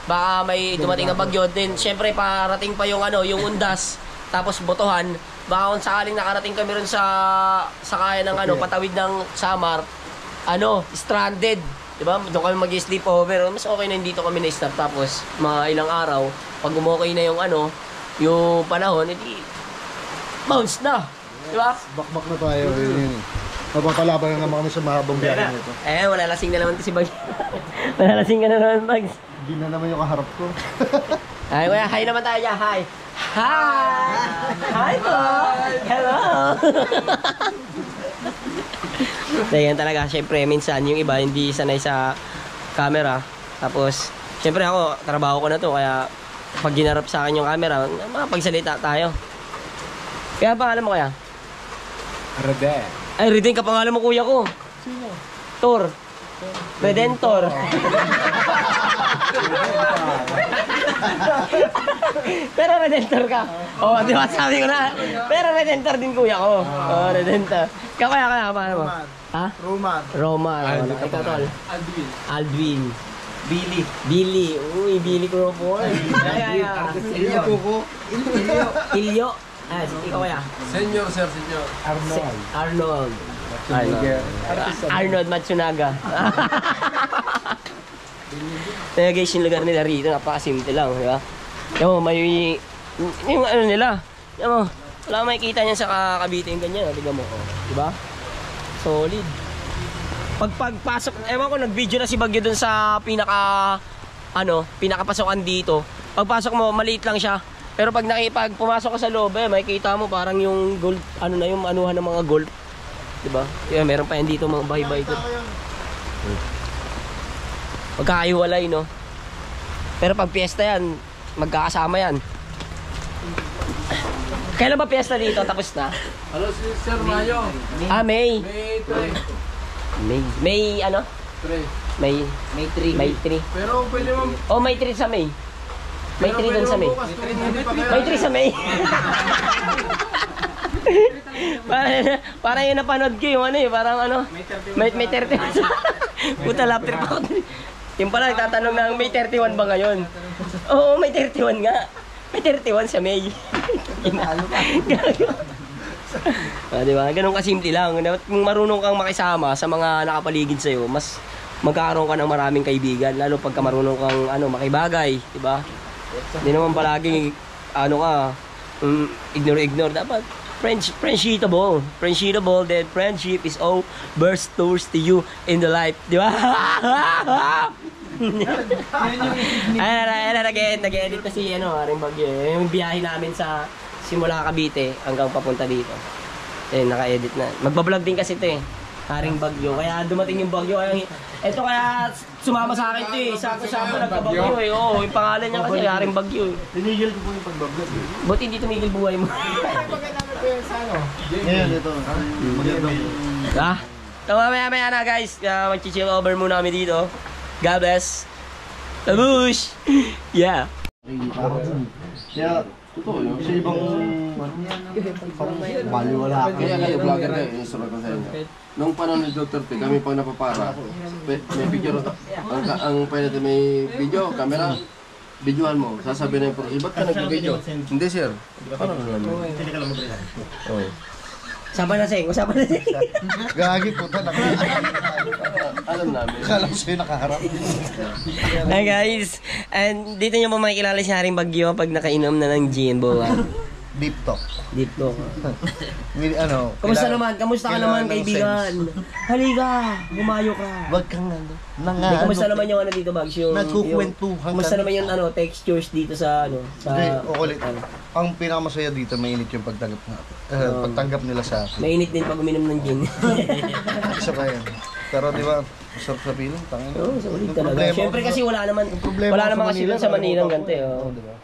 Baka may dumating na bagyo din. Siyempre parating pa yung ano, yung undas, tapos botohan. Baka kung sakaling nakarating kami rin sa kaya ng ano, patawid ng Samar, ano, stranded. Di ba? Doon kami mag-sleep over. Mas okay na dito kami na-stop. Tapos mga ilang araw, pag umokay na yung ano, yung panahon, edi bounce na. Di ba? Bakbak na tayo. Yun. Mapapalaban na naman kami sa mahabang biyahe nito. Wala lasing na naman to si Bags. Wala lasing ka na naman, Bags. Hindi na naman yung kaharap ko. Ay, kuya, hi naman tayo dyan. Hi! Hi! Hi po! Hello! So, yan talaga. Siyempre, minsan, yung iba hindi sanay sa camera. Tapos, siyempre ako, trabaho ko na to. Kaya, pag ginarap sa akin yung camera, makapagsalita tayo. Kaya pangalan mo kaya? Reden. Ay, Reden, kapangalan mo kuya ko. Sino? Tor. Redentor. Pero Redentor ka. Oh, di ba sabi ko na. Pero Redentor din kuya ko. Oh, Redentor. Kaya, paano mo? Ha? Roman. Ikaw, tol. Aldwin. Billy. Uy, Billy Crawford. Ilyo. Ikaw kaya? Senior, sir, senior. Arnold Matsunaga. Kaya guys, yung lugar nila rito, napakasimple lang, di ba? Yung may, yung ano nila, yung wala makikita niyan sa Cavite yung ganyan, tignan mo, di ba? Solid. Pagpasok, ewan ko, nag-video na si Bagyo dun sa pinakapasokan dito. Pagpasok mo, maliit lang siya. Pero pag pumasok ka sa loob, makikita mo parang yung gold, ano na yung anuhan ng mga gold. Diba? Kaya meron pa yan dito mga bahay-bahay ko. Magkakaiwalay, no? Pero pag piyesta yan, magkakasama yan. Kailan ba piyesta dito? Tapos na? Ano si Sir Mayo? May. May ano? 3. May 3. Pero pwede mo... Oh, may 3 sa May. May 3 doon sa May. May 3 sa May. Parang yung napanood ko yung ano eh, parang ano, may 31. Puta, lapter pa ako. Yung pala, nagtatanong na, may 31 ba ngayon? Oo, may 31 nga. May 31 sa May. Diba? Ganun kasimple lang. Kung marunong kang makisama sa mga nakapaligid sa'yo, mas magkakaroon ka ng maraming kaibigan. Lalo pagka marunong kang makibagay. Diba? Hindi naman palagi, ignore. Dapat friendshipable, that friendship is all burst towards to you in the life, di ba? Nag-edit na si Haring Bagyo. Yung biyahe namin sa simula Cavite hanggang papunta dito. Naka-edit na. Magbablog din kasi ito Haring Bagyo. Kaya dumating yung bagyo. Kaya sumama sa akin ito Sakto-sakto nagkabagyo Oo, yung pangalan niya kasi Haring Bagyo Tinigil ko po yung pagbablog. Buti hindi tumigil buhay mo. Ngayon, ito. Magandang. So maya na guys, mag-chill over muna kami dito. God bless. Tabush! Yeah. Kaya, sa ibang baliwala ako. Kaya kayo, vlogger kayo, yung sarap ko sa inyo. Nung panahon ni Dr. P, kami pang napapara, may video, ang pwede may video, camera, videohan mo, sasabihin na yung puro, ba't ka nag-video? Hindi sir. Paano naman? Hindi ka lang mag-video. Oo. Usapan na sing. Gagi po talaga. Alam namin. Kala ko sa'yo nakaharap. Hi guys, and dito nyo po makikilala si Haring Bagyo pag nakainom na ng gin, boa. Deep talk. Deep talk. Ano? Kamusta ka naman kaibigan? Halika, humayo ka. Wag kang nando. May kumusta naman yung ano dito, Bags? Yung Nagkukwentuhan kumusta kami. naman yung ano, textures dito sa ano? Sa, Hindi, okay. Ang pinakamasaya dito, mainit yung pagtanggap natin. Pagtanggap nila sa akin. mainit din pag uminom ng gin. Isa pa yan. Pero di ba, masarap sa piling, tangin. Oo, solid Yung talaga. problema Siyempre ko kasi wala naman, problema wala ko sa naman kasi Manila, doon sa Manila ng nakalimutan ganito. ko. Oh. Di ba?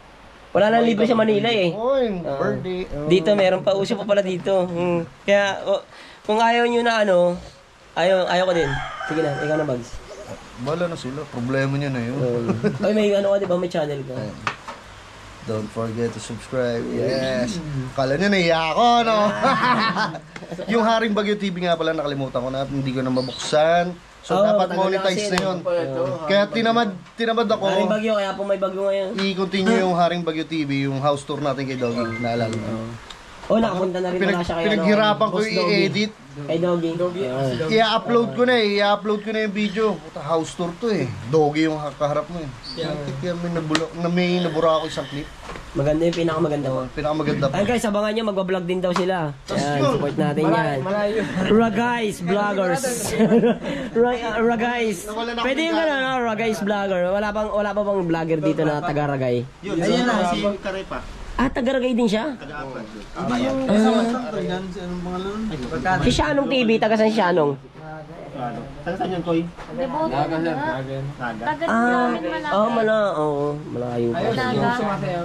Wala nang libre sa Manila eh. Oy, birthday. Dito meron pa, uso pa pala dito. Kaya kung ayaw nyo na ano, ayaw ko din. Sige na, ikaw na, Bags. Bala na sila, problema nyo na yun. Ay, may ano ka, di ba? May channel ka. Don't forget to subscribe. Yes. Kala nyo naiya ako, no? Yung Haring Bagyo TV nga pala, nakalimutan ko na at hindi ko na mabuksan. So, dapat matagal na monetize kasi, na yun. Kaya tinamad ako. Haring Bagyo, kaya po may bagyo ngayon. I-continue yung Haring Bagyo TV, yung house tour natin kay Doggy. Naalala mo. Nakapunta na rin pala siya kay Pinaghirapan ko Boss Doggy. i-edit. Kay Doggy. I-upload ko na yung video. Puta, house tour to eh. Doggy yung kaharap mo eh. Kaya may nabura ako isang clip. Maganda yung pinakamaganda mo. Pinakamaganda pa. Ayun guys, abangan nyo, magbablog din daw sila. Yan, support natin yan. Ragais Vloggers. Ragais. Pwede yung gano'n, no? Ragais Vlogger. Wala pa bang vlogger dito na taga-Ragay? Ayun na, si Karepa. Taga-Ragay din siya? Si Shanong TV, taga San Shanong. Saan yung toy? Deboto na. Tagat namin Malayo pa. Naga.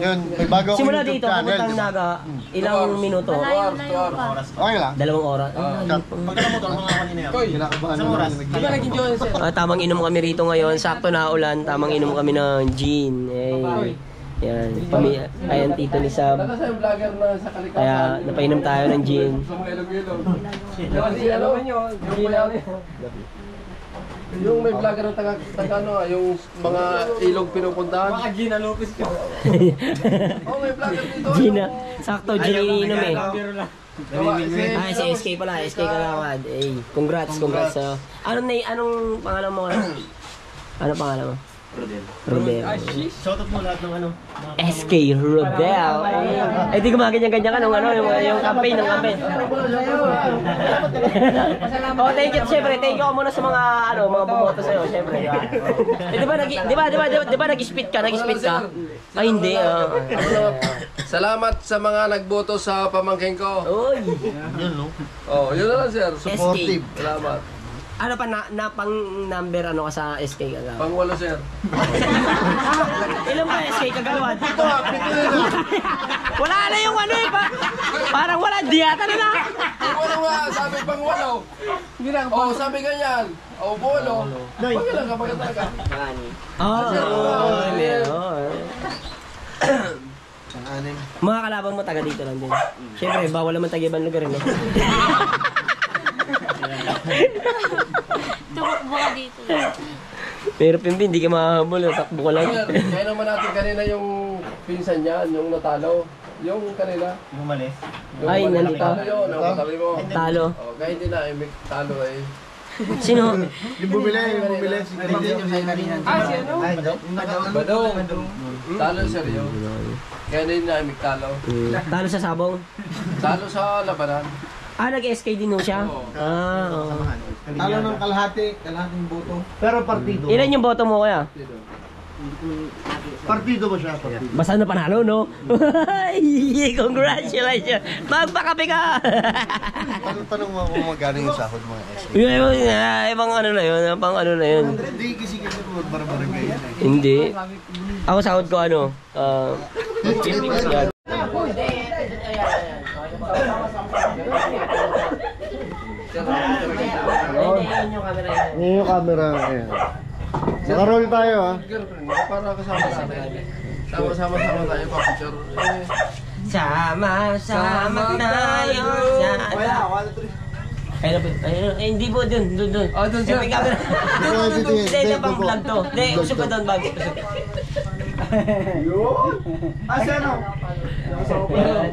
Yun, may bago ako Simula YouTube dito, channel. papuntang di ba? Naga, ilang minuto? Malayo na yun pa. Okay lang. 2 oras. Pagkala mo doon, mga kanina yun. Kinakabahan naman. Tamang inom kami rito ngayon. Sakto na ulan. Tamang inom kami ng gin. Yan. Ayan, tito ni Sab. Kasi yung vlogger na sa kalikasan. Kaya napainom tayo ng gin. Yung may vlogger ng taga yung mga ilog pinupuntahan. Mga ginalupis ko. Oh, may vlogger dito. Gin na. Sakto, gin iniinom eh. Si Si SK pala. SK Kagawad. Congrats. Anong pangalan mo? Ano pangalan mo? Rodel. Shoutout mo lahat ng ano. SK Rodel. Di gumaganyan-ganyan ka nung yung campaign ng campaign. Thank you. Siyempre, thank you muna sa mga mga bumoto sa'yo, siyempre. Di ba nag-spit ka? Ay, hindi. Salamat sa mga nagboto sa pamangkin ko. Uy. Oh, yun na lang, sir. Supportive. Salamat. Ano pa na pang number ka sa SK Kagawad? Pang-walo, sir. Ilan ba SK Kagawad? Wala na yung parang wala diyata na. Pang-walo nga, sabi pang-walo. Oh, sabi ganyan. Oh, bolo. Pag-ilan ka, pag-ilan ka. Mga kalaban mo taga dito lang din. Siyempre, bawal naman taga ibang lugar eh. Tumakbo ka dito. Pero Pimpi, hindi ka makahabol. Takbo ka lang. Sir, kaya naman natin kanina yung pinsan niya, yung natalo. Yung kanina. Bumalis. Ay, nalito. Talo yun, ang katabi mo. Talo. Oh, kaya hindi na, may talo eh. Sino? Yung bumili. Si ano? Badong. Talo, sir, yun. Kaya hindi na, may talo. Talo sa sabong? Talo sa labanan. Nag-SK din siya? Oo. Oo. Talo ng kalahating boto. Pero partido. Ilan yung boto mo kaya? Partido ba siya? Partido. Basta na panalo, no? Congratulations! Magpakape ka! Tanong mo kung magkano yung sahod mga SK. Ibang na yun, pang na yun. Hindi kasi barbarangay yan eh. Hindi. Ako sahod ko yan. Ngayon yung camera. Ayan. Naka-roll tayo ha. Girlfriend, para kasama natin. Sama-sama tayo, pa-picture. Sama-sama tayo. Hindi po dun. Oh, dun siya. May camera. Hindi, ito pang vlog to. Hindi, usap ka doon bago. Siya no?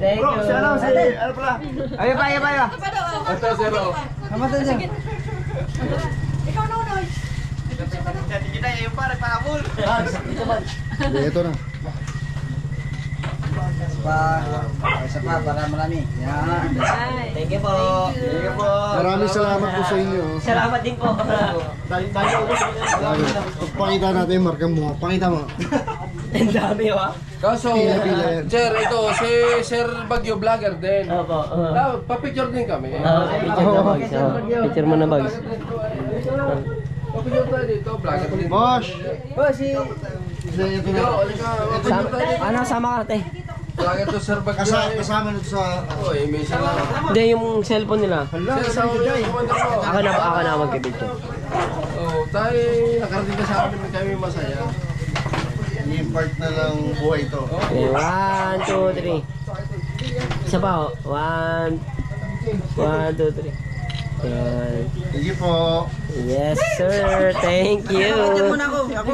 Thank you. Siya no? Ano pala? Ayaw pa. Ito, sir, oh. Ikaw na unoy. Ito na. Isa pa, para marami. Yan. Thank you po. Thank you po. Maraming salamat po sa inyo. Salamat din po. Pakita natin yung markang mo. Pakita mo. Ang dami ah. Kaso, Pila-pila yan. sir, ito, si Sir Bagyo vlogger din. Opo. Pa-picture din kami. Picture na bags. Picture mo na bags. Pa-picture tayo dito, vlogger din. Boss! Si Ito na. Ano, sama ka te? Vlogger to Sir Bagyo. Kasama nito sa... Oy, may sila. Hindi, yung cellphone nila. Sir, sa yung commander mo. Ako na magpipicture. Oh, tayo, nakarating ka sa amin, kami masaya. I-impart na lang buhay ito. Okay, 1, 2, 3. Isa pa oh. 1, 2, 3. Yan. Thank you po. Yes, sir. Thank you. muna ako.